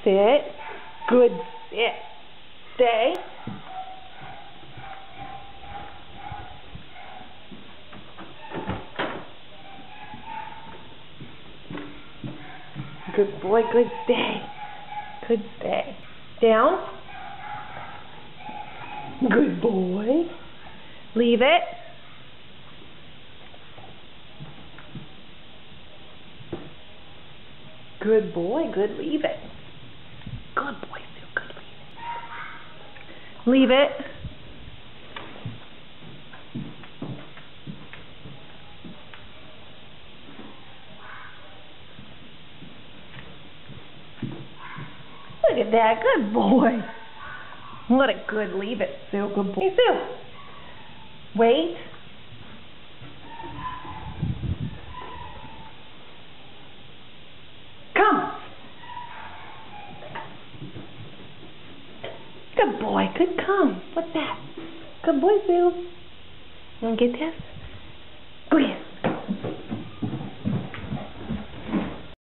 Sit. Good. Sit. Stay. Good boy. Good stay. Good stay. Down. Good boy. Leave it. Good boy. Good. Leave it. Good boy, Sue. Good. Leave it. Leave it. Look at that. Good boy. What a good leave it, Sue. Good boy. Hey, Sue. Wait. Come. Good boy. Good come. What's that? Good boy, Sue. You want to get this? Go ahead.